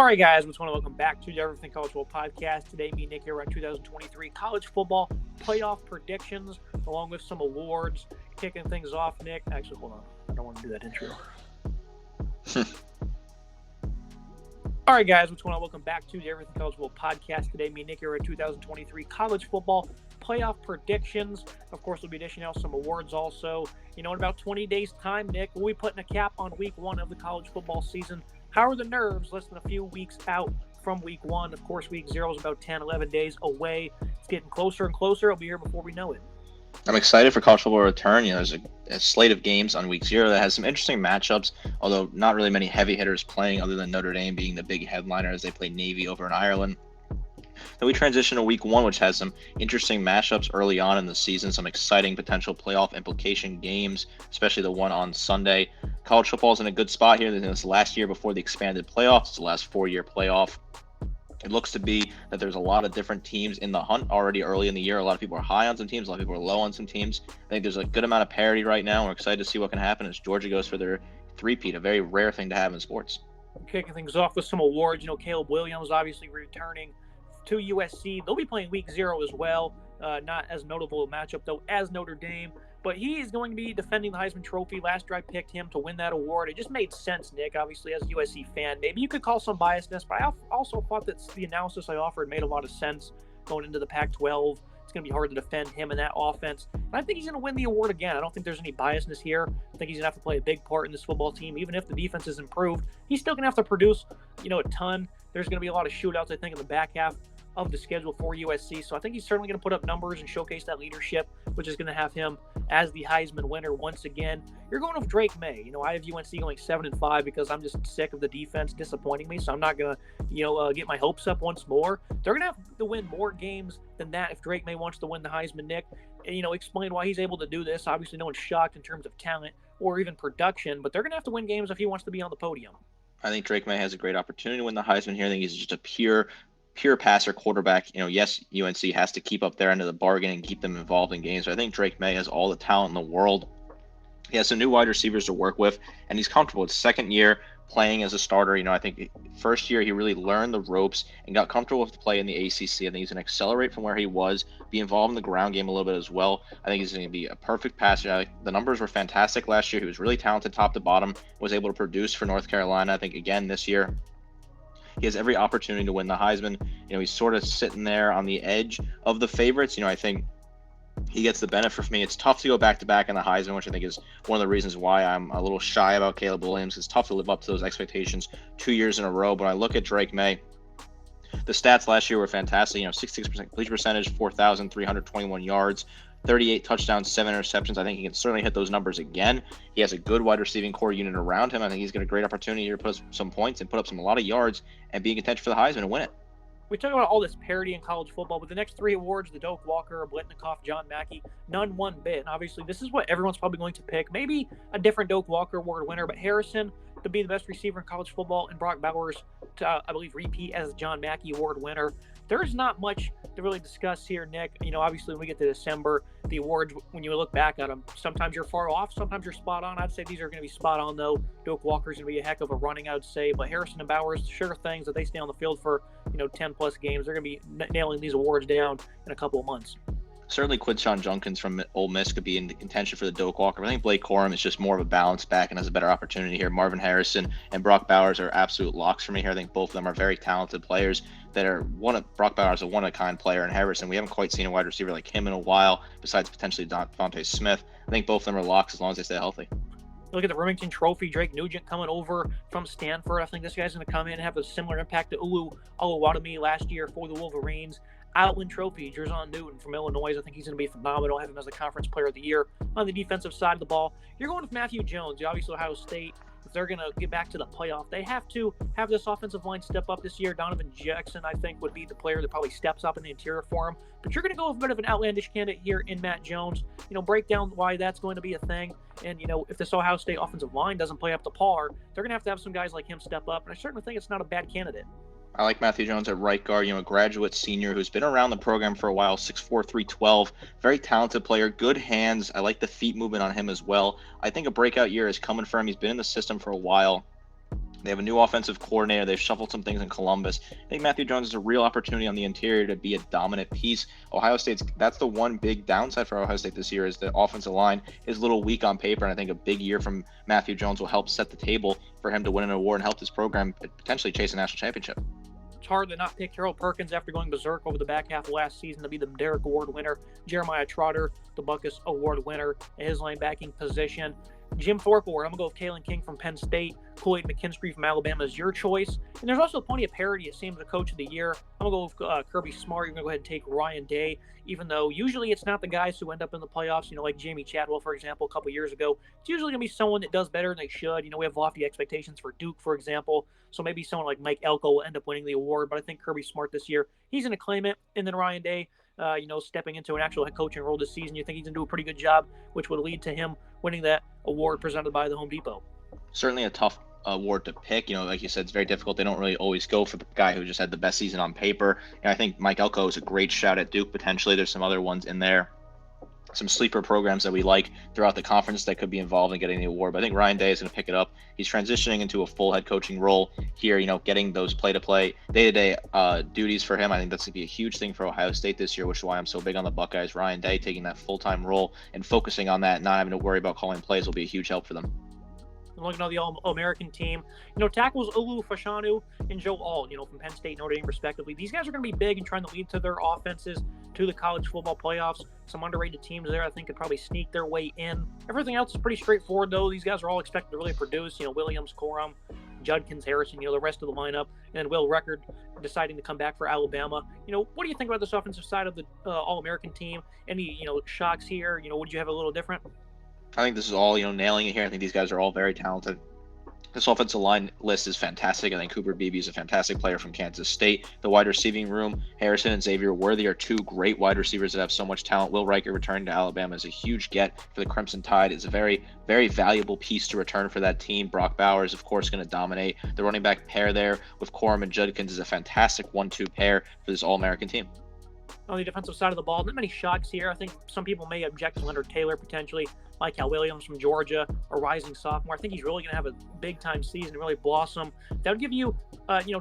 All right, guys, we just want to welcome back to the Everything College Football Podcast. Today, me and Nick here on 2023 college football playoff predictions, along with some awards. Kicking things off, Nick. Actually, hold on. I don't want to do that intro. All right, guys, we just want to welcome back to the Everything College Football Podcast. Today, me and Nick here on 2023 college football playoff predictions. Of course, we'll be dishing out some awards also. In about 20 days' time, Nick, we'll be putting a cap on week one of the college football season. How are the nerves less than a few weeks out from week one? Of course, week 0 is about 10, 11 days away. It's getting closer and closer. It'll be here before we know it. I'm excited for college football return. There's a slate of games on week 0 that has some interesting matchups, although not really many heavy hitters playing other than Notre Dame being the big headliner as they play Navy over in Ireland. Then we transition to week 1, which has some interesting matchups early on in the season, some exciting potential playoff implication games, especially the one on Sunday. College football is in a good spot here. This last year before the expanded playoffs. It's the last 4-year playoff. It looks to be that there's a lot of different teams in the hunt already early in the year. A lot of people are high on some teams. A lot of people are low on some teams. I think there's a good amount of parity right now. We're excited to see what can happen as Georgia goes for their three-peat, a very rare thing to have in sports. Kicking things off with some awards. Caleb Williams obviously returning to USC. They'll be playing week 0 as well. Not as notable a matchup, though, as Notre Dame. But he is going to be defending the Heisman Trophy. Last year I picked him to win that award. It just made sense, Nick, obviously, as a USC fan. Maybe you could call some biasness, but I also thought that the analysis I offered made a lot of sense going into the Pac-12. It's going to be hard to defend him in that offense. And I think he's going to win the award again. I don't think there's any biasness here. I think he's going to have to play a big part in this football team. Even if the defense is improved, he's still going to have to produce, a ton. There's going to be a lot of shootouts, I think, in the back half of the schedule for USC. So I think he's certainly going to put up numbers and showcase that leadership, which is going to have him as the Heisman winner once again. You're going with Drake May. I have UNC going 7-5 because I'm just sick of the defense disappointing me. So I'm not going to, get my hopes up once more. They're going to have to win more games than that if Drake May wants to win the Heisman, Nick. And, explain why he's able to do this. Obviously, no one's shocked in terms of talent or even production, but they're going to have to win games if he wants to be on the podium. I think Drake May has a great opportunity to win the Heisman here. I think he's just a pure passer quarterback. Yes, UNC has to keep up their end of the bargain and keep them involved in games. But I think Drake May has all the talent in the world. He has some new wide receivers to work with, and he's comfortable. It's second year playing as a starter. I think first year he really learned the ropes and got comfortable with the play in the ACC. I think he's going to accelerate from where he was, be involved in the ground game a little bit as well. I think he's going to be a perfect passer. The numbers were fantastic last year. He was really talented top to bottom, was able to produce for North Carolina. I think again this year he has every opportunity to win the Heisman. He's sort of sitting there on the edge of the favorites. I think he gets the benefit for me. It's tough to go back-to-back in the Heisman, which I think is one of the reasons why I'm a little shy about Caleb Williams. It's tough to live up to those expectations 2 years in a row. But I look at Drake May. The stats last year were fantastic. 66% completion percentage, 4,321 yards, 38 touchdowns, 7 interceptions. I think he can certainly hit those numbers again. He has a good wide receiving core unit around him. I think he's got a great opportunity here to put up some points and put up a lot of yards and be in contention for the Heisman and win it. We talk about all this parity in college football, but the next 3 awards, the Doak Walker, Blitnikoff, John Mackey, none one bit. And obviously, this is what everyone's probably going to pick. Maybe a different Doak Walker award winner, but Harrison to be the best receiver in college football, and Brock Bowers to, I believe, repeat as John Mackey award winner. There's not much to really discuss here, Nick. Obviously, when we get to December, the awards, when you look back at them, sometimes you're far off, sometimes you're spot on. I'd say these are going to be spot on, though. Doak Walker's going to be a heck of a running, I would say. But Harrison and Bowers, sure things that they stay on the field for, 10-plus games. They're going to be nailing these awards down in a couple of months. Certainly Quinshon Judkins from Ole Miss could be in contention for the Doak Walker. I think Blake Corum is just more of a balance back and has a better opportunity here. Marvin Harrison and Brock Bowers are absolute locks for me here. I think both of them are very talented players that are Brock Bowers, a one-of-a-kind player, and Harrison, we haven't quite seen a wide receiver like him in a while, besides potentially Devontae Smith. I think both of them are locks as long as they stay healthy. Look at the Remington Trophy. Drake Nugent coming over from Stanford. I think this guy's going to come in and have a similar impact to Olu Oluwadami last year for the Wolverines. Outland Trophy, Jerzon Newton from Illinois. I think he's going to be phenomenal. I have him as a Conference Player of the Year on the defensive side of the ball. You're going with Matthew Jones. Obviously, Ohio State, if they're going to get back to the playoff, they have to have this offensive line step up this year. Donovan Jackson, I think, would be the player that probably steps up in the interior for him. But you're going to go with a bit of an outlandish candidate here in Matt Jones. Break down why that's going to be a thing. And, if this Ohio State offensive line doesn't play up to par, they're going to have some guys like him step up. And I certainly think it's not a bad candidate. I like Matthew Jones at right guard, a graduate senior who's been around the program for a while, 6'4", 312, very talented player, good hands. I like the feet movement on him as well. I think a breakout year is coming for him. He's been in the system for a while. They have a new offensive coordinator. They've shuffled some things in Columbus. I think Matthew Jones is a real opportunity on the interior to be a dominant piece. Ohio State's, that's the one big downside for Ohio State this year, is the offensive line is a little weak on paper, and I think a big year from Matthew Jones will help set the table for him to win an award and help this program potentially chase a national championship. It's hard to not pick Harold Perkins after going berserk over the back half of last season to be the Derrick Award winner. Jeremiah Trotter, the Buckus Award winner in his linebacking position. Jim Thorpe Award, I'm going to go with Kalen King from Penn State. Kool-Aid McKinstry from Alabama is your choice. And there's also plenty of parity, it seems, the Coach of the Year. I'm going to go with Kirby Smart. You're going to go ahead and take Ryan Day, even though usually it's not the guys who end up in the playoffs, like Jamie Chadwell, for example, a couple years ago. It's usually going to be someone that does better than they should. We have lofty expectations for Duke, for example. So maybe someone like Mike Elko will end up winning the award. But I think Kirby Smart this year, he's going to claim it. And then Ryan Day, stepping into an actual head coaching role this season, you think he's going to do a pretty good job, which would lead to him winning that award presented by the Home Depot. Certainly a tough award to pick. Like you said, it's very difficult. They don't really always go for the guy who just had the best season on paper. And I think Mike Elko is a great shout at Duke potentially. There's some other ones in there, some sleeper programs that we like throughout the conference that could be involved in getting the award. But I think Ryan Day is going to pick it up. He's transitioning into a full head coaching role here, getting those play-to-play, day-to-day duties for him. I think that's going to be a huge thing for Ohio State this year, which is why I'm so big on the Buckeyes. Ryan Day taking that full-time role and focusing on that, not having to worry about calling plays will be a huge help for them. Looking at the All-American team, tackles Olu Fashanu and Joe Alt, from Penn State, Notre Dame, respectively. These guys are going to be big in trying to lead to their offenses to the college football playoffs. Some underrated teams there, I think, could probably sneak their way in. Everything else is pretty straightforward, though. These guys are all expected to really produce. Williams, Corum, Judkins, Harrison, the rest of the lineup, and Will Record deciding to come back for Alabama. What do you think about this offensive side of the All-American team? Any, shocks here? Would you have a little different? I think this is all, nailing it here. I think these guys are all very talented. This offensive line list is fantastic. I think Cooper Beebe is a fantastic player from Kansas State. The wide receiving room, Harrison and Xavier Worthy are two great wide receivers that have so much talent. Will Riker returning to Alabama is a huge get for the Crimson Tide. It's a very, very valuable piece to return for that team. Brock Bowers, of course, going to dominate. The running back pair there with Corum and Judkins is a fantastic 1-2 pair for this All-American team. On the defensive side of the ball, not many shocks here. I think some people may object to Leonard Taylor potentially, like Cal Williams from Georgia, a rising sophomore. I think he's really going to have a big-time season and really blossom. That would give you,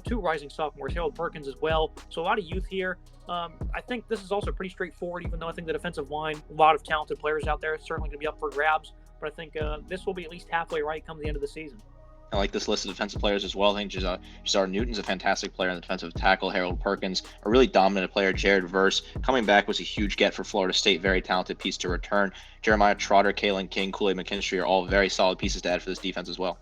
two rising sophomores, Harold Perkins as well. So a lot of youth here. I think this is also pretty straightforward, even though I think the defensive line, a lot of talented players out there, certainly going to be up for grabs. But I think this will be at least halfway right come the end of the season. I like this list of defensive players as well. I think Jazar Newton's a fantastic player in the defensive tackle. Harold Perkins, a really dominant player. Jared Verse coming back was a huge get for Florida State. Very talented piece to return. Jeremiah Trotter, Kalen King, Kool-Aid McKinstry are all very solid pieces to add for this defense as well.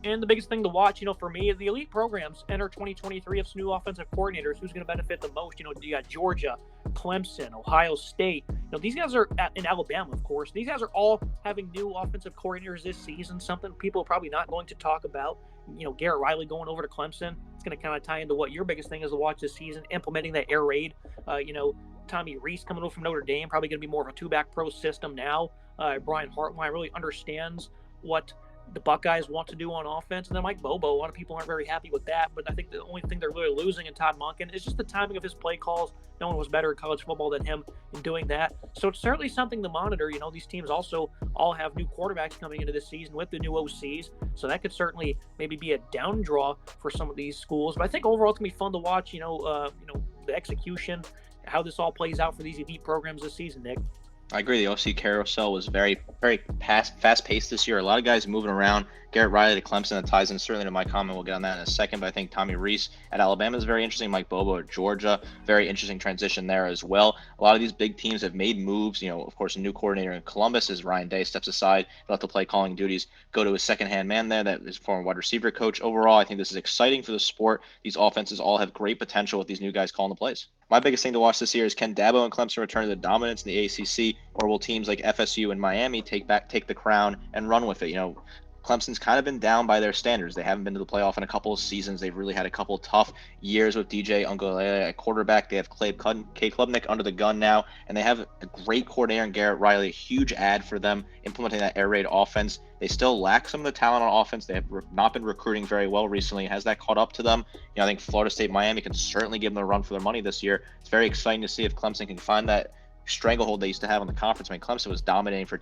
And the biggest thing to watch, for me, is the elite programs enter 2023 of some new offensive coordinators. Who's going to benefit the most? You got Georgia, Clemson, Ohio State. These guys are in Alabama, of course. These guys are all having new offensive coordinators this season. Something people are probably not going to talk about. Garrett Riley going over to Clemson. It's going to kind of tie into what your biggest thing is to watch this season. Implementing that air raid. Tommy Reese coming over from Notre Dame, probably going to be more of a two-back pro system now. Brian Hartline really understands what the Buckeyes want to do on offense. And then Mike Bobo, a lot of people aren't very happy with that, but I think the only thing they're really losing in Todd Monken is just the timing of his play calls. No one was better at college football than him in doing that. So it's certainly something to monitor. These teams also all have new quarterbacks coming into this season with the new OCs. So that could certainly maybe be a down draw for some of these schools. But I think overall it's going to be fun to watch, the execution, how this all plays out for these elite programs this season, Nick. I agree. The OC carousel was very, very fast-paced this year. A lot of guys moving around. Garrett Riley to Clemson, that ties in certainly to my comment. We'll get on that in a second. But I think Tommy Reese at Alabama is very interesting. Mike Bobo at Georgia, very interesting transition there as well. A lot of these big teams have made moves. Of course, a new coordinator in Columbus as Ryan Day steps aside, let the play calling duties go to his second-hand man there. That is former wide receiver coach. Overall, I think this is exciting for the sport. These offenses all have great potential with these new guys calling the plays. My biggest thing to watch this year is, can Dabo and Clemson return to the dominance in the ACC, or will teams like FSU and Miami take the crown and run with it? Clemson's kind of been down by their standards. They haven't been to the playoff in a couple of seasons. They've really had a couple of tough years with DJ Uiagalelei at quarterback. They have Cade Klubnik under the gun now, and they have a great coordinator in Garrett Riley, a huge add for them implementing that air raid offense. They still lack some of the talent on offense. They have not been recruiting very well recently. Has that caught up to them? I think Florida State, Miami can certainly give them a run for their money this year. It's very exciting to see if Clemson can find that stranglehold they used to have on the conference. I mean, Clemson was dominating for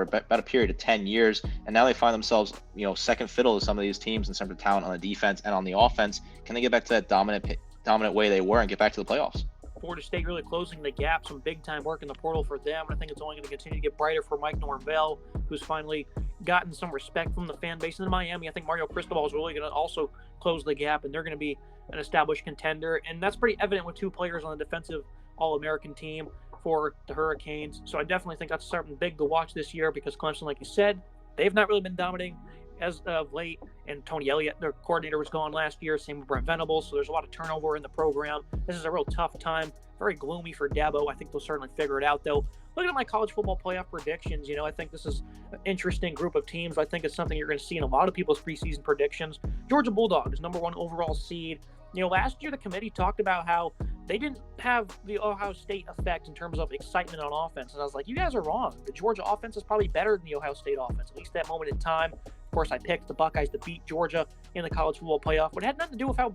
about a period of 10 years, and now they find themselves, second fiddle to some of these teams in terms of talent on the defense and on the offense. Can they get back to that dominant way they were and get back to the playoffs? Florida State really closing the gap, some big-time work in the portal for them. I think it's only going to continue to get brighter for Mike Norvell, who's finally gotten some respect from the fan base. In Miami, I think Mario Cristobal is really going to also close the gap, and they're going to be an established contender. And that's pretty evident with two players on the defensive All-American team for the Hurricanes. So I definitely think that's something big to watch this year because Clemson, like you said, they've not really been dominating as of late, and Tony Elliott, their coordinator, was gone last year. Same with Brent Venables, so there's a lot of turnover in the program. This is a real tough time, very gloomy for Dabo. I think they'll certainly figure it out, though. Looking at my college football playoff predictions, I think this is an interesting group of teams. I think it's something you're going to see in a lot of people's preseason predictions. Georgia Bulldogs, #1 overall seed. Last year the committee talked about how they didn't have the Ohio State effect in terms of excitement on offense. And I was like, you guys are wrong. The Georgia offense is probably better than the Ohio State offense, at least that moment in time. Of course, I picked the Buckeyes to beat Georgia in the college football playoff, but it had nothing to do with how,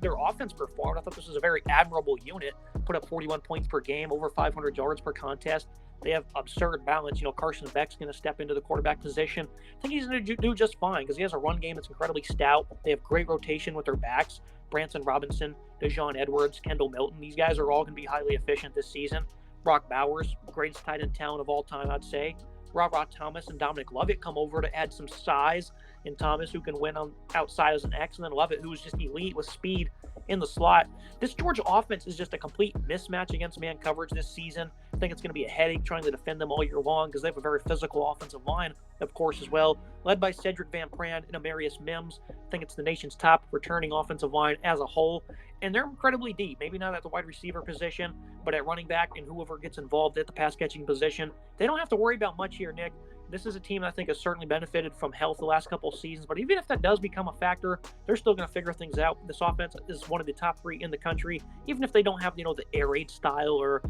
their offense performed. I thought this was a very admirable unit, put up 41 points per game, over 500 yards per contest. They have absurd balance. Carson Beck's going to step into the quarterback position. I think he's going to do just fine because he has a run game that's incredibly stout. They have great rotation with their backs. Branson Robinson, Dejon Edwards, Kendall Milton. These guys are all going to be highly efficient this season. Brock Bowers, greatest tight end talent of all time, I'd say. Ra Thomas and Dominic Lovett come over to add some size in Thomas, who can win on outside as an X, and then Lovett, who is just elite with speed in the slot. This Georgia offense is just a complete mismatch against man coverage this season. I think it's going to be a headache trying to defend them all year long because they have a very physical offensive line, of course, as well, led by Cedric Van Pran and Amarius Mims. I think it's the nation's top returning offensive line as a whole, and they're incredibly deep. Maybe not at the wide receiver position, but at running back and whoever gets involved at the pass-catching position. They don't have to worry about much here, Nick. This is a team that I think has certainly benefited from health the last couple of seasons, but even if that does become a factor, they're still going to figure things out. This offense is one of the top 3 in the country, even if they don't have, the air raid style or,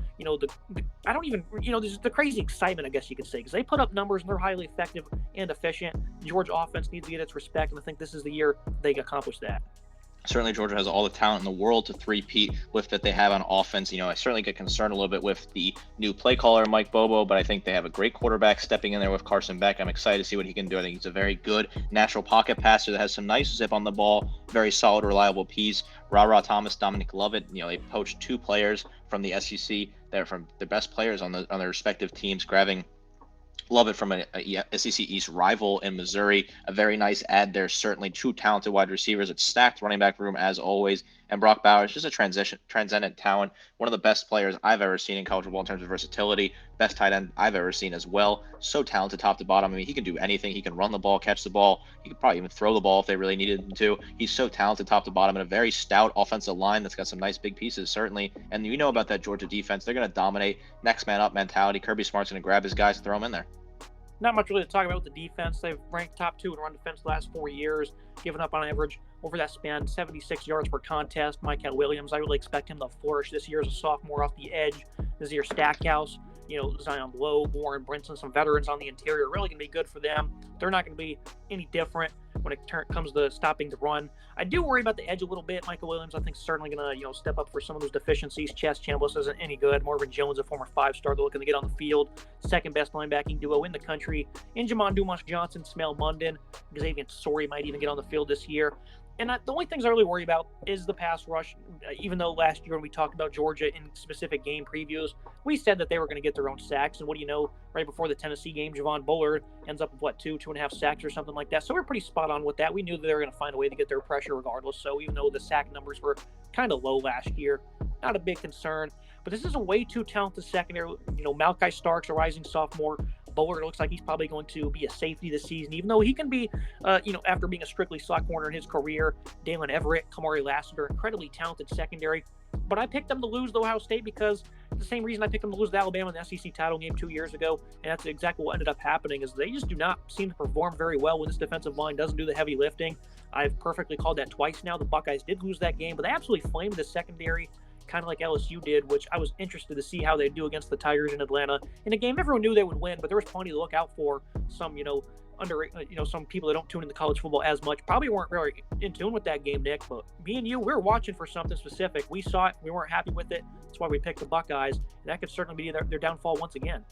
I don't even, there's the crazy excitement, I guess you could say, because they put up numbers and they're highly effective and efficient. The Georgia offense needs to get its respect, and I think this is the year they accomplish that. Certainly Georgia has all the talent in the world to three-peat with that they have on offense. I certainly get concerned a little bit with the new play caller, Mike Bobo, but I think they have a great quarterback stepping in there with Carson Beck. I'm excited to see what he can do. I think he's a very good natural pocket passer that has some nice zip on the ball, very solid, reliable piece. Ra Thomas, Dominic Lovett, they poached 2 players from the SEC that are from the best players on their respective teams, grabbing Lovett from a SEC East rival in Missouri. A very nice add there. Certainly 2 talented wide receivers. It's stacked running back room as always. And Brock Bowers, just a transcendent talent. One of the best players I've ever seen in college football in terms of versatility. Best tight end I've ever seen as well. So talented top to bottom. I mean, he can do anything. He can run the ball, catch the ball. He could probably even throw the ball if they really needed him to. He's so talented top to bottom, and a very stout offensive line that's got some nice big pieces, certainly. And about that Georgia defense. They're going to dominate. Next man up mentality. Kirby Smart's going to grab his guys and throw them in there. Not much really to talk about with the defense. They've ranked top 2 in run defense the last 4 years, given up on average over that span 76 yards per contest. Michael Williams, I really expect him to flourish this year as a sophomore off the edge. Nazir Stackhouse, Zion Lowe, Warren Brinson, some veterans on the interior, really going to be good for them. They're not going to be any different when it comes to stopping the run. I do worry about the edge a little bit. Michael Williams, I think, certainly going to step up for some of those deficiencies. Chess Chambliss isn't any good. Marvin Jones, a former 5-star, they're looking to get on the field. Second best linebacking duo in the country. Injamon Dumas Johnson, Smell Munden, Xavier Sori might even get on the field this year. And the only things I really worry about is the pass rush. Even though last year when we talked about Georgia in specific game previews, we said that they were going to get their own sacks. And what do you know, right before the Tennessee game, Javon Bullard ends up with, 2.5 sacks or something like that. So we're pretty spot on with that. We knew that they were going to find a way to get their pressure regardless. So even though the sack numbers were kind of low last year, not a big concern. But this is a way too talented secondary. Malchi Starks, a rising sophomore. Bullard looks like he's probably going to be a safety this season, even though he can be, after being a strictly slot corner in his career. Dalen Everett, Kamari Lassiter, incredibly talented secondary. But I picked them to lose to Ohio State because the same reason I picked them to lose to Alabama in the SEC title game 2 years ago, and that's exactly what ended up happening, is they just do not seem to perform very well when this defensive line doesn't do the heavy lifting. I've perfectly called that twice now. The Buckeyes did lose that game, but they absolutely flamed the secondary kind of like LSU did, which I was interested to see how they do against the Tigers in Atlanta. In a game everyone knew they would win, but there was plenty to look out for. Some, some people that don't tune into college football as much probably weren't very in tune with that game, Nick. But me and you, we were watching for something specific. We saw it. We weren't happy with it. That's why we picked the Buckeyes. And that could certainly be their downfall once again.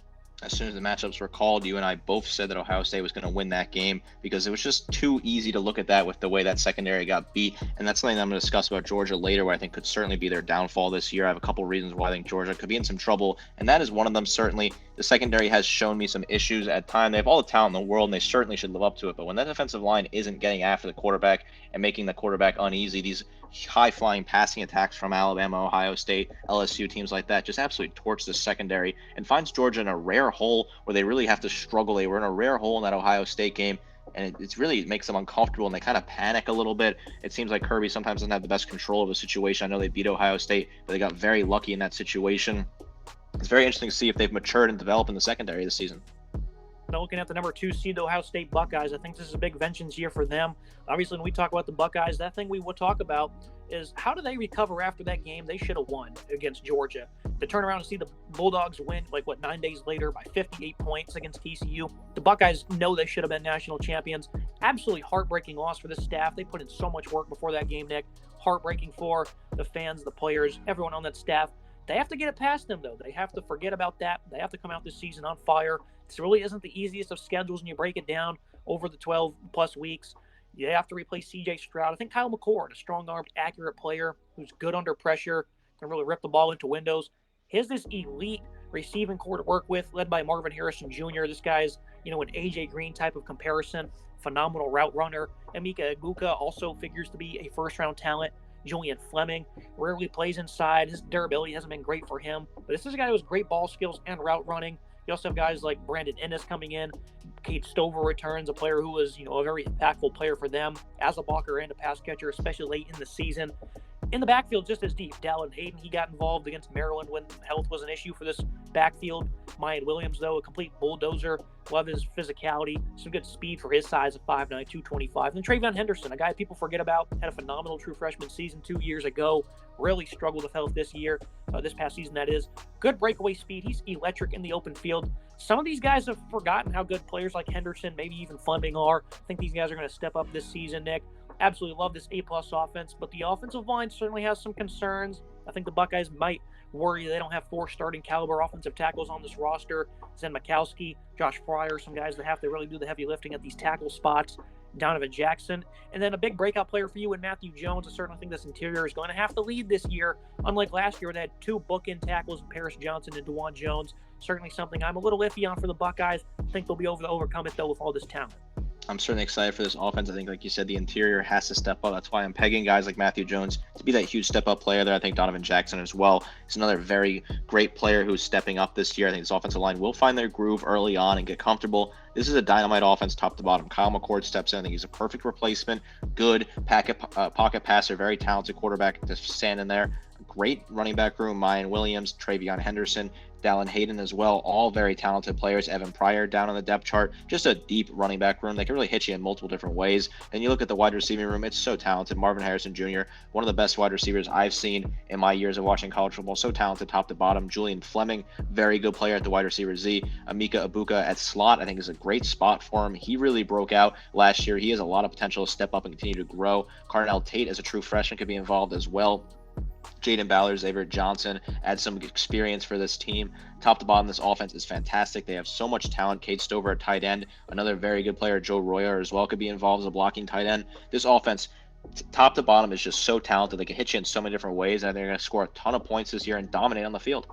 As soon as the matchups were called, you and I both said that Ohio State was going to win that game because it was just too easy to look at that with the way that secondary got beat. And that's something that I'm going to discuss about Georgia later, where I think could certainly be their downfall this year. I have a couple reasons why I think Georgia could be in some trouble, and that is one of them. Certainly, the secondary has shown me some issues at times. They have all the talent in the world, and they certainly should live up to it. But when that defensive line isn't getting after the quarterback and making the quarterback uneasy, these high-flying passing attacks from Alabama, Ohio State, LSU, teams like that just absolutely torch the secondary and finds Georgia in a rare hole where they really have to struggle. They were in a rare hole in that Ohio State game, and it really makes them uncomfortable, and they kind of panic a little bit. It seems like Kirby sometimes doesn't have the best control of the situation. I know they beat Ohio State, but they got very lucky in that situation. It's very interesting to see if they've matured and developed in the secondary this season. Now looking at the number 2 seed, the Ohio State Buckeyes, I think this is a big vengeance year for them. Obviously, when we talk about the Buckeyes, that thing we will talk about is how do they recover after that game they should have won against Georgia. To turn around and see the Bulldogs win, 9 days later by 58 points against TCU. The Buckeyes know they should have been national champions. Absolutely heartbreaking loss for this staff. They put in so much work before that game, Nick. Heartbreaking for the fans, the players, everyone on that staff. They have to get it past them, though. They have to forget about that. They have to come out this season on fire. This really isn't the easiest of schedules when you break it down over the 12-plus weeks. You have to replace C.J. Stroud. I think Kyle McCord, a strong-armed, accurate player who's good under pressure, can really rip the ball into windows. He has this elite receiving core to work with, led by Marvin Harrison Jr. This guy's, an A.J. Green type of comparison. Phenomenal route runner. Emeka Egbuka also figures to be a first-round talent. Julian Fleming rarely plays inside. His durability hasn't been great for him. But this is a guy who has great ball skills and route running. You also have guys like Brandon Ennis coming in. Cade Stover returns, a player who was, a very impactful player for them as a blocker and a pass catcher, especially late in the season. In the backfield, just as deep. Dalton Hayden, he got involved against Maryland when health was an issue for this backfield. Mayan Williams, though, a complete bulldozer. Love his physicality, some good speed for his size of 5'9", 225. And Travion Henderson, a guy people forget about, had a phenomenal true freshman season 2 years ago. Really struggled with health this year, this past season, that is. Good breakaway speed. He's electric in the open field. Some of these guys have forgotten how good players like Henderson, maybe even Fleming are. I think these guys are going to step up this season, Nick. Absolutely love this A-plus offense, but the offensive line certainly has some concerns. I think the Buckeyes might worry they don't have 4 starting caliber offensive tackles on this roster. Zen Mikowski, Josh Fryer, some guys that have to really do the heavy lifting at these tackle spots. Donovan Jackson, and then a big breakout player for you in Matthew Jones. I certainly think this interior is going to have to lead this year, unlike last year where they had 2 bookend tackles in Paris Johnson and DeJuan Jones. Certainly something I'm a little iffy on for the Buckeyes. I think they'll be able to overcome it, though, with all this talent. I'm certainly excited for this offense. I think, like you said, the interior has to step up. That's why I'm pegging guys like Matthew Jones to be that huge step-up player there. I think Donovan Jackson as well is another very great player who's stepping up this year. I think this offensive line will find their groove early on and get comfortable. This is a dynamite offense top to bottom. Kyle McCord steps in. I think he's a perfect replacement. Good pocket passer, very talented quarterback to stand in there. Great running back room. Mayan Williams, Travion Henderson, Dalton Hayden as well, all very talented players. Evan Pryor down on the depth chart. Just a deep running back room that can really hit you in multiple different ways. And you look at the wide receiving room, it's so talented. Marvin Harrison Jr., one of the best wide receivers I've seen in my years of watching college football. So talented top to bottom. Julian Fleming, very good player at the wide receiver Z. Emeka Egbuka at slot, I think is a great spot for him. He really broke out last year. He has a lot of potential to step up and continue to grow. Carnell Tate as a true freshman could be involved as well. Jaden Ballard, Xavier Johnson add some experience for this team. Top to bottom, this offense is fantastic. They have so much talent. Cade Stover at tight end, another very good player. Joe Royer as well could be involved as a blocking tight end. This offense, top to bottom, is just so talented. They can hit you in so many different ways, and they're going to score a ton of points this year and dominate on the field.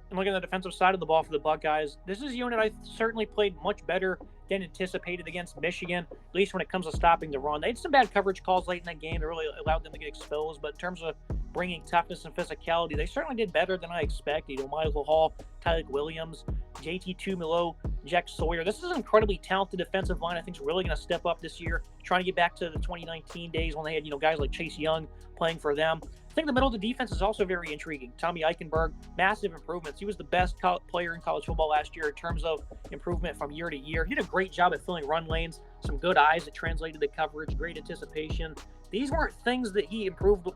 And looking at the defensive side of the ball for the Buckeyes, this is a unit I certainly played much better than anticipated against Michigan, at least when it comes to stopping the run. They had some bad coverage calls late in that game that really allowed them to get exposed, but in terms of bringing toughness and physicality, they certainly did better than I expected. Michael Hall, Tyler Williams, JT Tumilo, Jack Sawyer. This is an incredibly talented defensive line. I think is really going to step up this year, trying to get back to the 2019 days when they had, guys like Chase Young playing for them. I think the middle of the defense is also very intriguing. Tommy Eichenberg, massive improvements. He was the best player in college football last year in terms of improvement from year to year. He did a great job at filling run lanes, some good eyes that translated to coverage, great anticipation. These weren't things that he improved,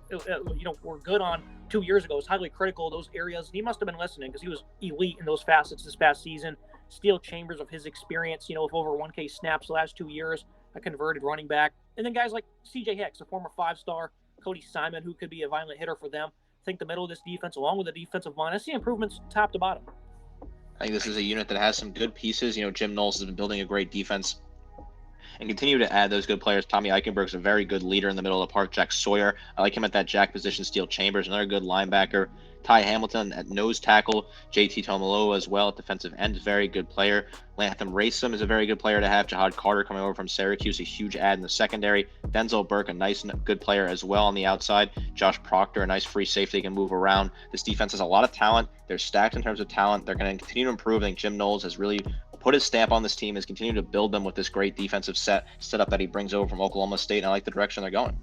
were good on 2 years ago. It was highly critical of those areas. He must have been listening because he was elite in those facets this past season. Steal Chambers of his experience, with over 1K snaps the last 2 years, a converted running back. And then guys like CJ Hicks, a former 5-star, Cody Simon, who could be a violent hitter for them. I think the middle of this defense, along with the defensive line, I see improvements top to bottom. I think this is a unit that has some good pieces. Jim Knowles has been building a great defense and continue to add those good players. Tommy Eichenberg's a very good leader in the middle of the park. Jack Sawyer, I like him at that jack position. Steele Chambers, another good linebacker. Ty Hamilton at nose tackle. JT Tomaloa as well at defensive end, very good player. Latham Racem is a very good player to have. Jahad Carter coming over from Syracuse, a huge add in the secondary. Denzel Burke, a nice, good player as well on the outside. Josh Proctor, a nice free safety, can move around. This defense has a lot of talent. They're stacked in terms of talent. They're going to continue to improve. I think Jim Knowles has really put his stamp on this team, has continued to build them with this great defensive setup that he brings over from Oklahoma State, and I like the direction they're going.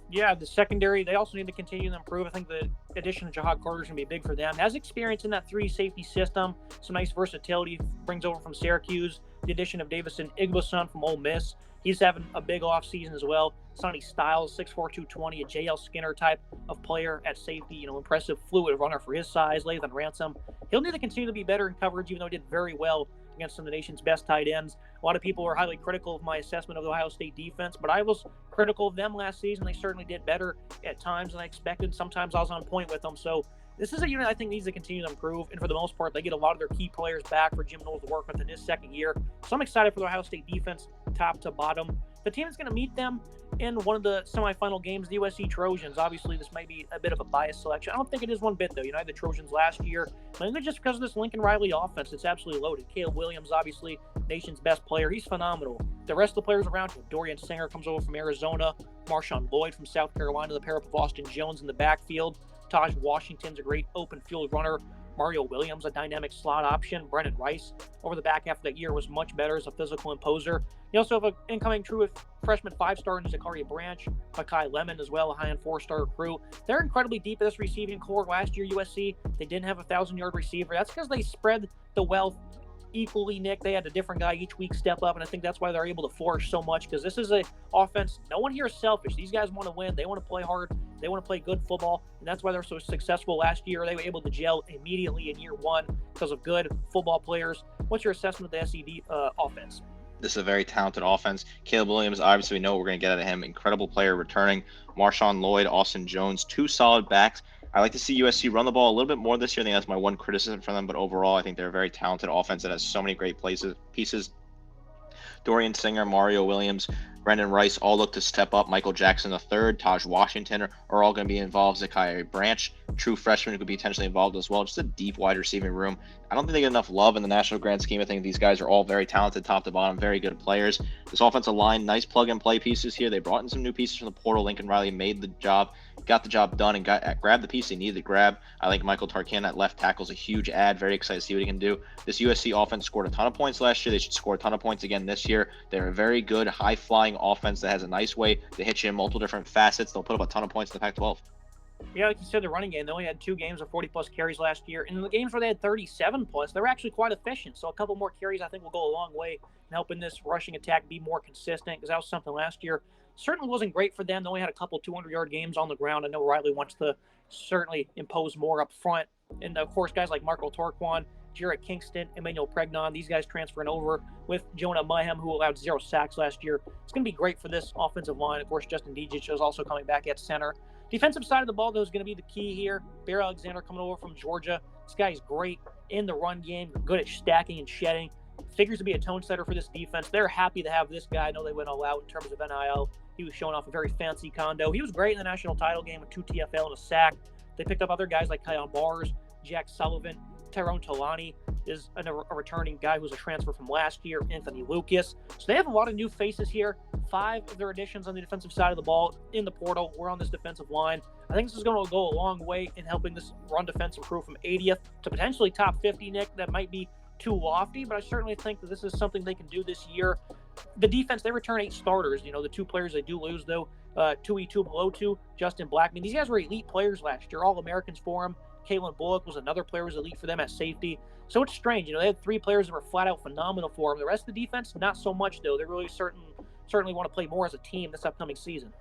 Yeah, the secondary, they also need to continue to improve. I think the addition of Jahad Carter is going to be big for them. Has experience in that 3-safety system, some nice versatility, brings over from Syracuse. The addition of Davison Igboson from Ole Miss. He's having a big offseason as well. Sonny Styles, 6'4", 220, a JL Skinner type of player at safety. Impressive, fluid runner for his size. Lathan Ransom. He'll need to continue to be better in coverage, even though he did very well against some of the nation's best tight ends. A lot of people are highly critical of my assessment of the Ohio State defense, but I was critical of them last season. They certainly did better at times than I expected. Sometimes I was on point with them. So this is a unit I think needs to continue to improve, and for the most part, they get a lot of their key players back for Jim Knowles to work with in his second year. So I'm excited for the Ohio State defense, top to bottom. The team is going to meet them in one of the semifinal games, the USC Trojans. Obviously, this might be a bit of a biased selection. I don't think it is one bit, though. I had the Trojans last year. I think just because of this Lincoln Riley offense, it's absolutely loaded. Caleb Williams, obviously, nation's best player. He's phenomenal. The rest of the players around him, Dorian Singer comes over from Arizona. Marshawn Lloyd from South Carolina, the pair up with Austin Jones in the backfield. Taj Washington's a great open field runner. Mario Williams, a dynamic slot option. Brennan Rice, over the back half of that year, was much better as a physical imposer. You also have an incoming true freshman 5-star in Zachary Branch, Makai Lemon as well, a high-end 4-star recruit. They're incredibly deep in this receiving core. Last year, USC, they didn't have a 1,000-yard receiver. That's because they spread the wealth equally, Nick. They had a different guy each week step up, and I think that's why they're able to flourish so much, because this is an offense. No one here is selfish. These guys want to win. They want to play hard. They want to play good football, and that's why they're so successful last year. They were able to gel immediately in year one because of good football players. What's your assessment of the SED offense? This is a very talented offense. Caleb Williams, obviously, we know what we're going to get out of him. Incredible player returning. Marshawn Lloyd, Austin Jones, 2 solid backs. I like to see USC run the ball a little bit more this year. I think that's my one criticism for them, but overall, I think they're a very talented offense that has so many great pieces. Dorian Singer, Mario Williams, Brendan Rice all look to step up. Michael Jackson III, Taj Washington are all going to be involved. Zachary Branch, true freshman who could be potentially involved as well. Just a deep wide receiving room. I don't think they get enough love in the national grand scheme. I think these guys are all very talented top to bottom, very good players. This offensive line, nice plug-and-play pieces here. They brought in some new pieces from the portal. Lincoln Riley got the job done and grabbed the piece they needed to grab. I think Michael Tarkin at left tackle is a huge add. Very excited to see what he can do. This USC offense scored a ton of points last year. They should score a ton of points again this year. They're a very good, high-flying offense that has a nice way to hit you in multiple different facets. They'll put up a ton of points in the Pac-12. Yeah, like you said, the running game, they only had 2 games of 40-plus carries last year. And in the games where they had 37-plus, they were actually quite efficient. So a couple more carries, I think, will go a long way in helping this rushing attack be more consistent, because that was something last year certainly wasn't great for them. They only had a couple 200-yard games on the ground. I know Riley wants to certainly impose more up front. And, of course, guys like Marco Torquan, Jarrett Kingston, Emmanuel Pregnon, these guys transferring over with Jonah Mayhem, who allowed 0 sacks last year. It's going to be great for this offensive line. Of course, Justin Dijic is also coming back at center. Defensive side of the ball, though, is going to be the key here. Bear Alexander coming over from Georgia. This guy's great in the run game, good at stacking and shedding. Figures to be a tone setter for this defense. They're happy to have this guy. I know they went all out in terms of NIL. He was showing off a very fancy condo. He was great in the national title game with 2 TFL and a sack. They picked up other guys like Kyon Bars, Jack Sullivan, Tyrone Talani is a returning guy who's a transfer from last year, Anthony Lucas. So they have a lot of new faces here. 5 of their additions on the defensive side of the ball in the portal. We're on this defensive line. I think this is going to go a long way in helping this run defense improve from 80th to potentially top 50, Nick. That might be too lofty, but I certainly think that this is something they can do this year. The defense, they return 8 starters. The 2 players they do lose, though, 2E2 below 2, Justin Blackman. These guys were elite players last year, All-Americans for them. Kalen Bullock was another player who was elite for them at safety. So it's strange. They had 3 players that were flat out phenomenal for them. The rest of the defense, not so much, though. They really certainly want to play more as a team this upcoming season.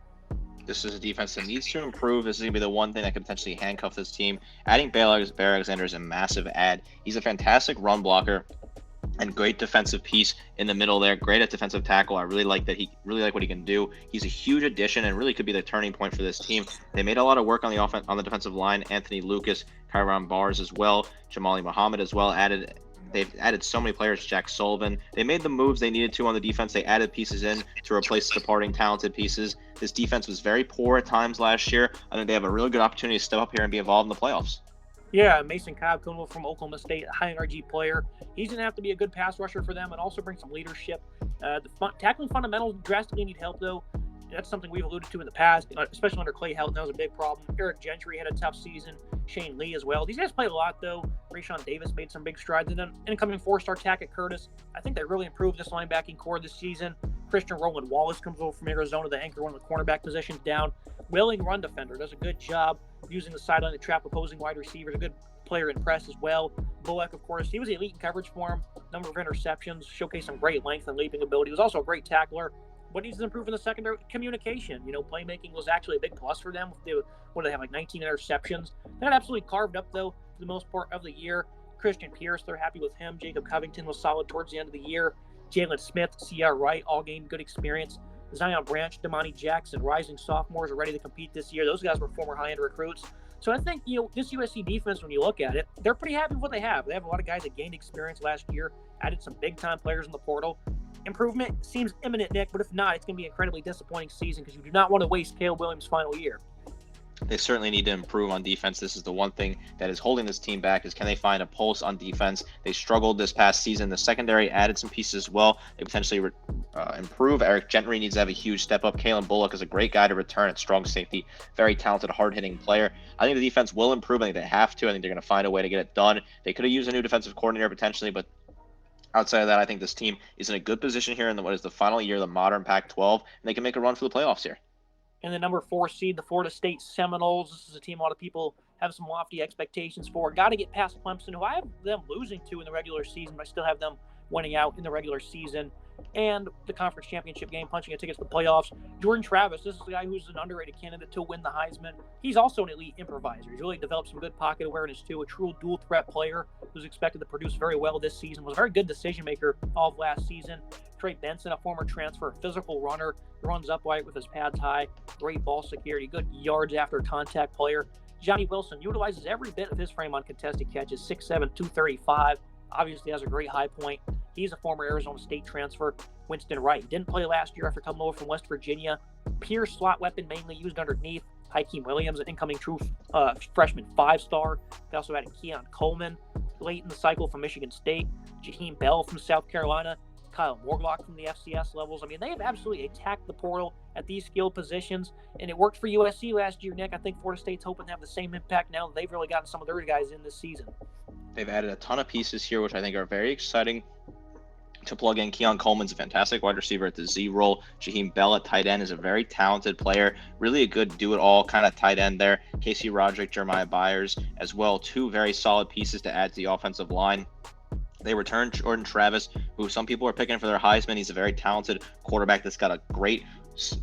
This is a defense that needs to improve. This is going to be the one thing that could potentially handcuff this team. Adding Bear Alexander is a massive add. He's a fantastic run blocker and great defensive piece in the middle there. Great at defensive tackle. I really like that. He really like what he can do. He's a huge addition and really could be the turning point for this team. They made a lot of work on the defensive line. Anthony Lucas, Kyron Bars as well, Jamali Muhammad as well They've added so many players, Jack Sullivan. They made the moves they needed to on the defense. They added pieces in to replace departing talented pieces. This defense was very poor at times last year. I think they have a really good opportunity to step up here and be involved in the playoffs. Yeah, Mason Cobb coming over from Oklahoma State, a high energy player. He's going to have to be a good pass rusher for them and also bring some leadership. Tackling fundamentals drastically need help, though. That's something we've alluded to in the past, especially under Clay Helton. That was a big problem. Eric Gentry had a tough season. Shane Lee as well. These guys played a lot, though. Rayshawn Davis made some big strides. And then incoming four-star Tackett Curtis. I think they really improved this linebacking core this season. Christian Roland Wallace comes over from Arizona, the anchor, one of the cornerback positions down. Willing run defender, does a good job using the sideline to trap opposing wide receivers. A good player in press as well. Bullock, of course, he was elite in coverage for him. Number of interceptions, showcased some great length and leaping ability. He was also a great tackler. What needs to improve in the secondary? Communication. Playmaking was actually a big plus for them. They have, like 19 interceptions. They got absolutely carved up, though, for the most part of the year. Christian Pierce, they're happy with him. Jacob Covington was solid towards the end of the year. Jalen Smith, Sierra Wright, all gained good experience. Zion Branch, Damani Jackson, rising sophomores are ready to compete this year. Those guys were former high-end recruits. So I think, this USC defense, when you look at it, they're pretty happy with what they have. They have a lot of guys that gained experience last year, added some big-time players in the portal. Improvement seems imminent, Nick, but if not, it's going to be an incredibly disappointing season because you do not want to waste Caleb Williams' final year. They certainly need to improve on defense. This is the one thing that is holding this team back is can they find a pulse on defense? They struggled this past season. The secondary added some pieces as well. They potentially improve. Eric Gentry needs to have a huge step up. Kalen Bullock is a great guy to return at strong safety. Very talented, hard-hitting player. I think the defense will improve. I think they have to. I think they're going to find a way to get it done. They could have used a new defensive coordinator potentially, but outside of that, I think this team is in a good position here in what is the final year of the modern Pac-12, and they can make a run for the playoffs here. And the number 4 seed, the Florida State Seminoles. This is a team a lot of people have some lofty expectations for. Got to get past Clemson, who I have them losing to in the regular season, but I still have them winning out in the regular season. And the conference championship game, punching a ticket to the playoffs. Jordan Travis, this is the guy who's an underrated candidate to win the Heisman. He's also an elite improviser. He's really developed some good pocket awareness, too. A true dual-threat player who's expected to produce very well this season. Was a very good decision-maker all of last season. Trey Benson, a former transfer, physical runner, runs upright with his pads high, great ball security, good yards after contact player. Johnny Wilson utilizes every bit of his frame on contested catches, 6'7", 235. Obviously has a great high point. He's a former Arizona State transfer. Winston Wright didn't play last year after coming over from West Virginia. Pure slot weapon, mainly used underneath. Hakeem Williams, an incoming true freshman 5-star. They also added Keon Coleman late in the cycle from Michigan State. Jaheim Bell from South Carolina. Kyle Morlock from the FCS levels. I mean, they have absolutely attacked the portal at these skilled positions, and it worked for USC last year, Nick. I think Florida State's hoping to have the same impact now that they've really gotten some of their guys in this season. They've added a ton of pieces here, which I think are very exciting to plug in. Keon Coleman's a fantastic wide receiver at the Z role. Jaheim Bell at tight end is a very talented player, really a good do-it-all kind of tight end there. Casey Roderick, Jeremiah Byers as well, 2 very solid pieces to add to the offensive line. They returned Jordan Travis, who some people are picking for their Heisman. He's a very talented quarterback that's got a great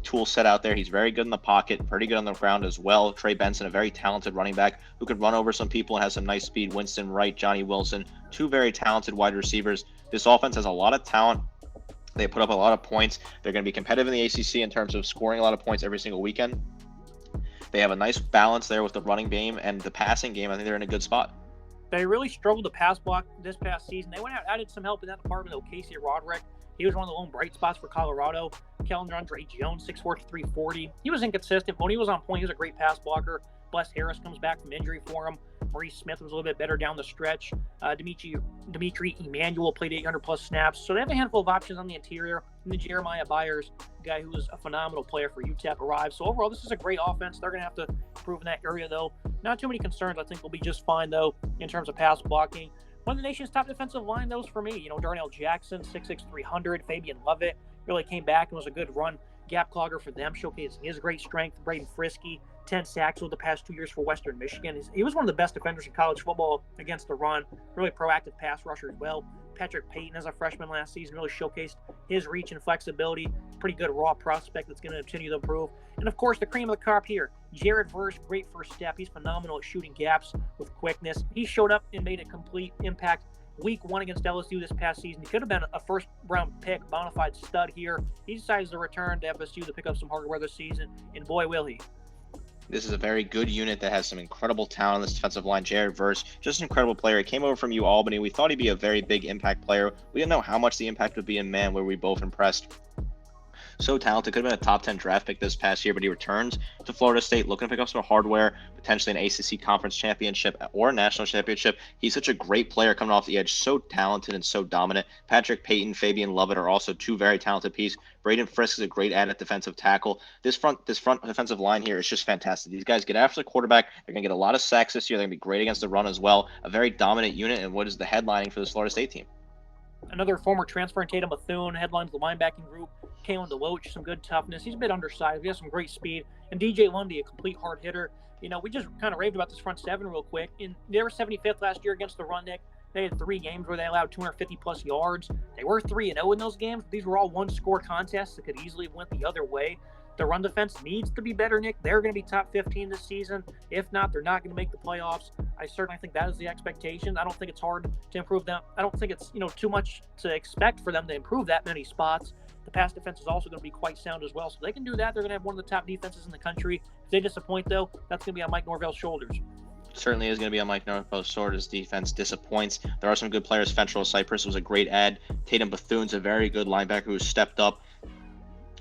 tool set out there. He's very good in the pocket, pretty good on the ground as well. Trey Benson, a very talented running back who could run over some people and has some nice speed. Winston Wright, Johnny Wilson, 2 very talented wide receivers. This offense has a lot of talent. They put up a lot of points. They're going to be competitive in the ACC in terms of scoring a lot of points every single weekend. They have a nice balance there with the running game and the passing game. I think they're in a good spot. They really struggled to pass block this past season. They went out, added some help in that department, though. Casey Roderick, he was one of the lone bright spots for Colorado. Kellen Andre Jones, 6'4", 340. He was inconsistent, but when he was on point, he was a great pass blocker. Bless Harris comes back from injury for him. Maurice Smith was a little bit better down the stretch. Dimitri Emmanuel played 800-plus snaps. So they have a handful of options on the interior. And then Jeremiah Byers, a guy who was a phenomenal player for UTEP, arrived. So overall, this is a great offense. They're going to have to improve in that area, though. Not too many concerns. I think we'll be just fine, though, in terms of pass blocking. One of the nation's top defensive line, those for me. Darnell Jackson, 6'6", 300. Fabian Lovett really came back and was a good run gap clogger for them, showcasing his great strength. Braden Frisky, 10 sacks over the past 2 years for Western Michigan. He was one of the best defenders in college football against the run. Really proactive pass rusher as well. Patrick Payton as a freshman last season really showcased his reach and flexibility. Pretty good raw prospect that's going to continue to improve. And of course, the cream of the crop here, Jared Verse, great first step. He's phenomenal at shooting gaps with quickness. He showed up and made a complete impact week 1 against LSU this past season. He could have been a first-round pick, bona fide stud here. He decides to return to FSU to pick up some hardware this season, and boy, will he. This is a very good unit that has some incredible talent on this defensive line. Jared Verse, just an incredible player. He came over from Albany. We thought he'd be a very big impact player. We didn't know how much the impact would be, and man, were we both impressed. So talented, could have been a top 10 draft pick this past year, but he returns to Florida State looking to pick up some hardware, potentially an ACC conference championship or a national championship. He's such a great player coming off the edge, so talented and so dominant. Patrick Payton, Fabian Lovett are also two very talented pieces. Braden Frisk is a great add at defensive tackle. This front defensive line here is just fantastic. These guys get after the quarterback. They're going to get a lot of sacks this year. They're going to be great against the run as well. A very dominant unit, and what is the headlining for this Florida State team? Another former transfer in Tatum Bethune headlines the linebacking group. Kalen DeLoach, some good toughness. He's a bit undersized. He has some great speed. And DJ Lundy, a complete hard hitter. You know, we just kind of raved about this front seven real quick. And they were 75th last year against the run, Nick. They had 3 games where they allowed 250-plus yards. They were 3-0 in those games. These were all one-score contests that could easily have went the other way. The run defense needs to be better, Nick. They're going to be top 15 this season. If not, they're not going to make the playoffs. I certainly think that is the expectation. I don't think it's hard to improve them. I don't think it's, too much to expect for them to improve that many spots. The pass defense is also going to be quite sound as well. So if they can do that, they're going to have one of the top defenses in the country. If they disappoint, though, that's going to be on Mike Norvell's shoulders. Certainly is going to be on Mike Norvell's shoulders. Defense disappoints. There are some good players. Fentrell Cypress was a great add. Tatum Bethune's a very good linebacker who stepped up.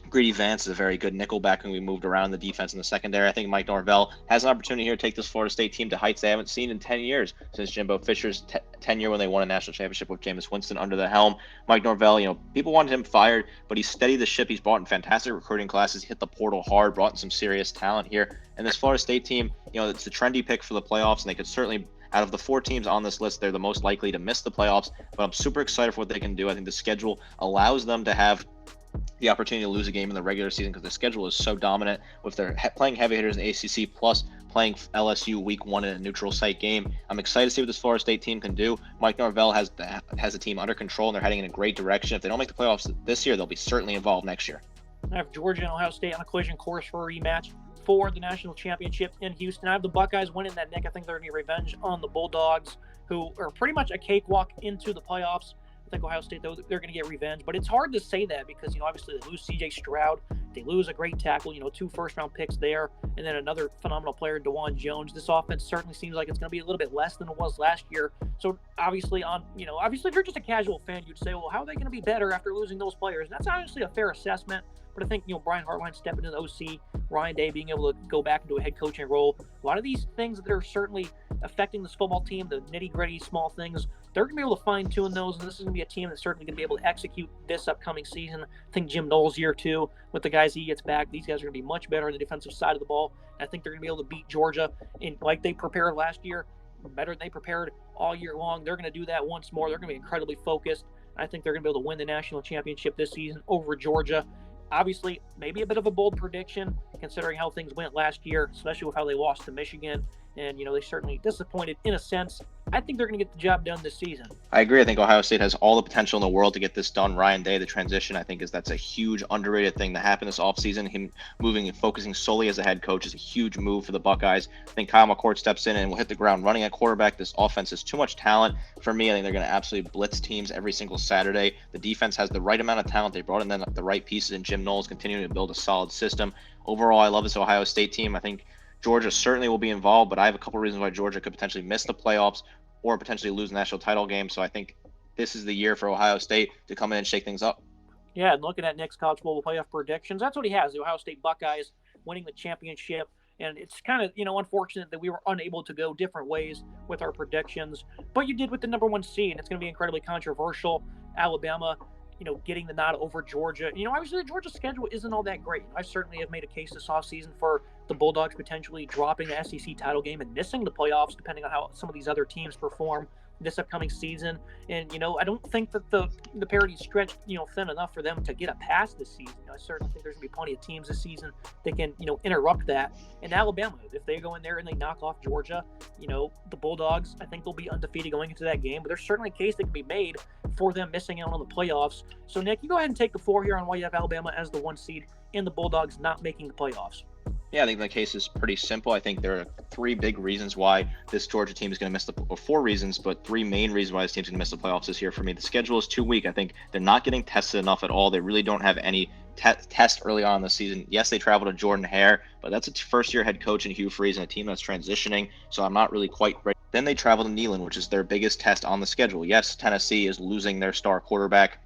Greedy Vance is a very good nickelback, and we moved around the defense in the secondary. I think Mike Norvell has an opportunity here to take this Florida State team to heights they haven't seen in 10 years since Jimbo Fisher's tenure when they won a national championship with Jameis Winston under the helm. Mike Norvell, people wanted him fired, but he steadied the ship. He's brought in fantastic recruiting classes, hit the portal hard, brought in some serious talent here. And this Florida State team, it's the trendy pick for the playoffs, and they could certainly, out of the 4 teams on this list, they're the most likely to miss the playoffs. But I'm super excited for what they can do. I think the schedule allows them to have the opportunity to lose a game in the regular season because the schedule is so dominant with their playing heavy hitters in ACC plus playing LSU week 1 in a neutral site game. I'm excited to see what this Florida State team can do. Mike Norvell has the team under control, and they're heading in a great direction. If they don't make the playoffs this year, they'll be certainly involved next year. I have Georgia and Ohio State on a collision course for a rematch for the national championship in Houston. I have the Buckeyes winning that, Nick. I think they're going to get revenge on the Bulldogs, who are pretty much a cakewalk into the playoffs. I think Ohio State, though, they're going to get revenge. But it's hard to say that because, obviously they lose C.J. Stroud. They lose a great tackle, 2 first-round picks there, and then another phenomenal player, DeJuan Jones. This offense certainly seems like it's going to be a little bit less than it was last year. So obviously, obviously if you're just a casual fan, you'd say, well, how are they going to be better after losing those players? And that's obviously a fair assessment. But I think, Brian Hartline stepping into the OC, Ryan Day being able to go back into a head coaching role, a lot of these things that are certainly affecting this football team, the nitty-gritty small things, they're going to be able to fine-tune those, and this is going to be a team that's certainly going to be able to execute this upcoming season. I think Jim Knowles' year, too, with the guys he gets back, these guys are going to be much better on the defensive side of the ball. I think they're going to be able to beat Georgia like they prepared last year, better than they prepared all year long. They're going to do that once more. They're going to be incredibly focused. I think they're going to be able to win the national championship this season over Georgia. Obviously, maybe a bit of a bold prediction considering how things went last year, especially with how they lost to Michigan. And, they certainly disappointed in a sense. I think they're going to get the job done this season. I agree. I think Ohio State has all the potential in the world to get this done. Ryan Day, the transition, I think that's a huge underrated thing that happened this offseason. Him moving and focusing solely as a head coach is a huge move for the Buckeyes. I think Kyle McCord steps in and will hit the ground running at quarterback. This offense has too much talent. For me, I think they're going to absolutely blitz teams every single Saturday. The defense has the right amount of talent. They brought in the right pieces, and Jim Knowles continuing to build a solid system. Overall, I love this Ohio State team. I think Georgia certainly will be involved, but I have a couple reasons why Georgia could potentially miss the playoffs or potentially lose the national title game. So I think this is the year for Ohio State to come in and shake things up. Yeah, and looking at Nick's college bowl playoff predictions, that's what he has, the Ohio State Buckeyes winning the championship. And it's kind of, unfortunate that we were unable to go different ways with our predictions. But you did with the number 1 seed, and it's going to be incredibly controversial. Alabama, getting the nod over Georgia. Obviously the Georgia schedule isn't all that great. I certainly have made a case this offseason for the Bulldogs potentially dropping the SEC title game and missing the playoffs, depending on how some of these other teams perform. this upcoming season. And, I don't think that the parity stretched, thin enough for them to get a pass this season. I certainly think there's going to be plenty of teams this season that can, interrupt that. And Alabama, if they go in there and they knock off Georgia, the Bulldogs, I think they'll be undefeated going into that game. But there's certainly a case that can be made for them missing out on the playoffs. So, Nick, you go ahead and take the floor here on why you have Alabama as the 1 seed and the Bulldogs not making the playoffs. Yeah, I think the case is pretty simple. I think there are 3 big reasons why this Georgia team is going to miss or 4 reasons, but 3 main reasons why this team's going to miss the playoffs this year for me. The schedule is too weak. I think they're not getting tested enough at all. They really don't have any test early on in the season. Yes, they travel to Jordan Hare, but that's a first-year head coach in Hugh Freeze and a team that's transitioning, so I'm not really quite ready. Then they travel to Neyland, which is their biggest test on the schedule. Yes, Tennessee is losing their star quarterback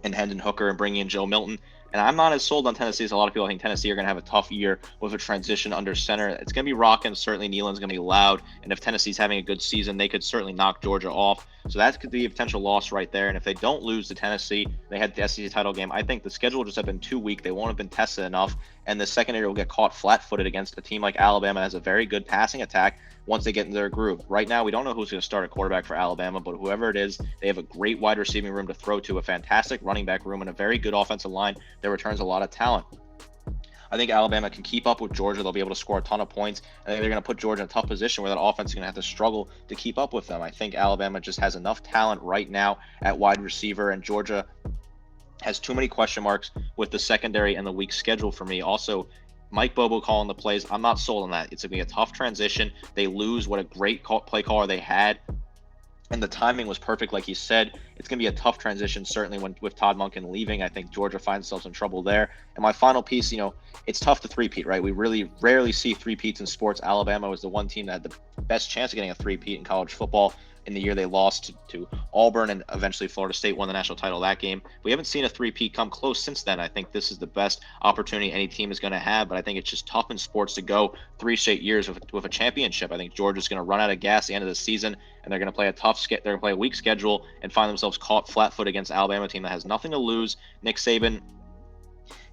in Hendon Hooker and bringing in Joe Milton. And I'm not as sold on Tennessee as a lot of people. I think Tennessee are going to have a tough year with a transition under center. It's going to be rocking. Certainly, Neyland's going to be loud. And if Tennessee's having a good season, they could certainly knock Georgia off. So that could be a potential loss right there. And if they don't lose to Tennessee, they had the SEC title game. I think the schedule will just have been too weak. They won't have been tested enough. And the secondary will get caught flat-footed against a team like Alabama that has a very good passing attack once they get into their groove. Right now, we don't know who's going to start at quarterback for Alabama, but whoever it is, they have a great wide receiving room to throw to, a fantastic running back room, and a very good offensive line that returns a lot of talent. I think Alabama can keep up with Georgia. They'll be able to score a ton of points. I think they're going to put Georgia in a tough position where that offense is going to have to struggle to keep up with them. I think Alabama just has enough talent right now at wide receiver, and Georgia has too many question marks with the secondary and the weak schedule for me. Also, Mike Bobo calling the plays, I'm not sold on that. It's going to be a tough transition. They lose. What a great play caller they had. And the timing was perfect, like he said. It's going to be a tough transition, certainly with Todd Monken leaving. I think Georgia finds themselves in trouble there. And my final piece, it's tough to three-peat, right? We really rarely see three-peats in sports. Alabama was the one team that had the best chance of getting a three-peat in college football in the year they lost to Auburn, and eventually Florida State won the national title that game. We haven't seen a three-peat come close since then. I think this is the best opportunity any team is going to have, but I think it's just tough in sports to go 3 straight years with a championship. I think Georgia's going to run out of gas at the end of the season, and they're going to play they're going to play a weak schedule and find themselves caught flat-footed against Alabama team that has nothing to lose. Nick Saban,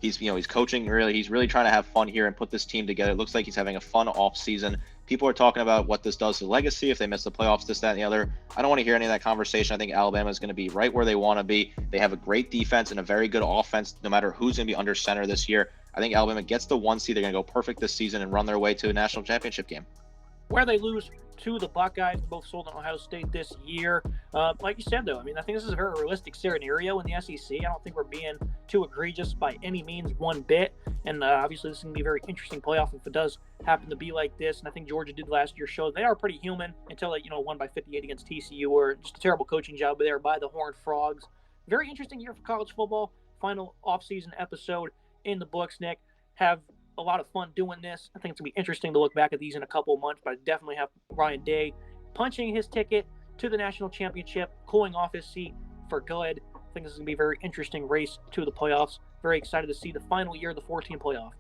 he's coaching really. He's really trying to have fun here and put this team together. It looks like he's having a fun off season. People are talking about what this does to legacy if they miss the playoffs, this, that, and the other. I don't want to hear any of that conversation. I think Alabama is going to be right where they want to be. They have a great defense and a very good offense, no matter who's going to be under center this year. I think Alabama gets the 1 seed. They're going to go perfect this season and run their way to a national championship game. Where they lose to the Buckeyes, both sold on Ohio State this year. Like you said, though, I think this is a very realistic scenario in the SEC. I don't think we're being too egregious by any means one bit. And obviously, this is going to be a very interesting playoff if it does happen to be like this. And I think Georgia did last year show they are pretty human until they, won by 58 against TCU, or just a terrible coaching job there by the Horned Frogs. Very interesting year for college football. Final offseason episode in the books, Nick. Have a lot of fun doing this. I think it's going to be interesting to look back at these in a couple of months, but I definitely have Ryan Day punching his ticket to the national championship, cooling off his seat for good. I think this is going to be a very interesting race to the playoffs. Very excited to see the final year of the 14 playoff.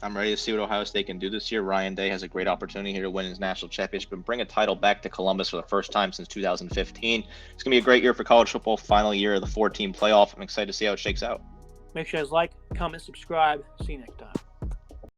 I'm ready to see what Ohio State can do this year. Ryan Day has a great opportunity here to win his national championship and bring a title back to Columbus for the first time since 2015. It's going to be a great year for college football, final year of the 14 playoff. I'm excited to see how it shakes out. Make sure you guys like, comment, subscribe. See you next time.